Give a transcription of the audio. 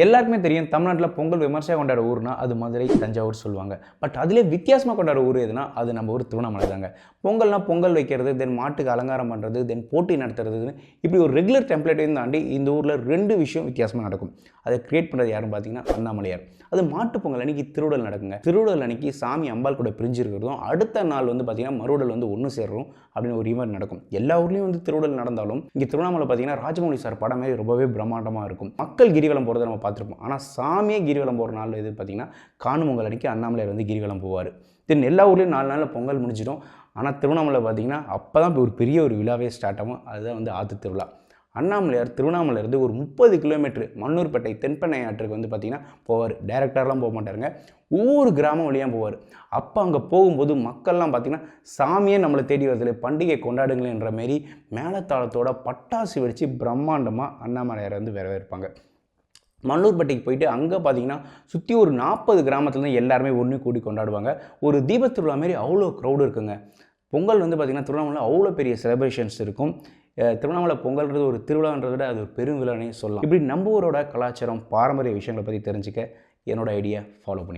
எல்லாருக்குமே தெரியும் தமிழ்நாட்டில் பொங்கல் விமர்சையாக கொண்டாட ஊர்னா அது மதுரை, தஞ்சாவூர் சொல்லுவாங்க. பட் அதிலே வித்தியாசமாக கொண்டாட ஊர் எதுனா அது நம்ம ஊர் திருவண்ணாமலை தாங்க. பொங்கல்னால் பொங்கல் வைக்கிறது, தென் மாட்டுக்கு அலங்காரம் பண்ணுறது, தென் போட்டி நடத்துறதுன்னு இப்படி ஒரு ரெகுலர் டெம்ப்ளேட்டையும் தாண்டி இந்த ஊரில் 2 விஷயம் வித்தியாசமாக நடக்கும். அதை கிரியேட் பண்ணுறது யாருன்னு பார்த்தீங்கன்னா அண்ணாமலையார். அது மாட்டு பொங்கல் அன்றைக்கி திருவிடல் நடக்குங்க. திருவிடல் அன்றைக்கி சாமி அம்பாள் கூட பிரிஞ்சிருக்கிறதும் அடுத்த நாள் வந்து பார்த்திங்கன்னா மறுவிடல் வந்து ஒன்று சேர்றோம் அப்படின்னு ஒரு ஈவெண்ட் நடக்கும். எல்லா ஊர்லேயும் வந்து திருவிடல் நடந்தாலும் இங்கே திருவண்ணாமலை பார்த்தீங்கன்னா ராஜமௌழி சார் படம் மாதிரி ரொம்பவே பிரம்மாண்டமாக இருக்கும். மக்கள் கிரிவலம் போகிறத நம்ம பார்த்துருப்போம். ஆனால் சாமியே கிரிவலம் போகிற நாள் எது பார்த்திங்கன்னா காணும் பொங்கல் அன்றைக்கி அண்ணாமலையார் வந்து கிரிவலம் போவார். தென் எல்லா ஊர்லேயும் 4 நாளில் பொங்கல் முடிஞ்சிடும். ஆனால் திருவண்ணாமலை பார்த்திங்கன்னா அப்போ தான் ஒரு பெரிய ஒரு விழாவே ஸ்டார்ட் ஆகும். அதுதான் வந்து ஆற்று திருவிழா. அண்ணாமலையார் திருவண்ணாமலையிலேருந்து ஒரு 30 கிலோமீட்டர் மண்ணூர்பேட்டை தென்பெண்ணை ஆற்றுக்கு வந்து பார்த்திங்கன்னா போவார். டைரக்டர்லாம் போக மாட்டாருங்க, ஒவ்வொரு கிராமம் வழியாக போவார். அப்போ அங்கே போகும்போது மக்கள்லாம் பார்த்திங்கன்னா சாமியே நம்மளை தேடி வரதில்லை, பண்டிகை கொண்டாடுங்களேன்ற மாரி மேளதாளத்தோட பட்டாசு வெடித்து பிரம்மாண்டமாக அண்ணாமலையாரை வந்து வரவேற்பாங்க. மண்ணூர்பேட்டைக்கு போயிட்டு அங்கே பார்த்தீங்கன்னா சுற்றி ஒரு 40 கிராமத்துலேருந்து எல்லாருமே ஒன்று கூடி கொண்டாடுவாங்க. ஒரு தீபத்திருவிழா மாரி அவ்வளோ க்ரௌடு இருக்குங்க. பொங்கல் வந்து பார்த்திங்கன்னா திருவண்ணாமலை அவ்வளோ பெரிய செலிப்ரேஷன்ஸ் இருக்கும். திருவண்ணாமலை பொங்கல்ன்றது ஒரு திருவிழான்றதை விட அது ஒரு பெரும் விழானே சொல்லலாம். இப்படி நம்ம ஊரோட கலாச்சாரம், பாரம்பரிய விஷயங்களை பற்றி தெரிஞ்சுக்க என்னோட ஐடியா ஃபாலோ பண்ணிக்க.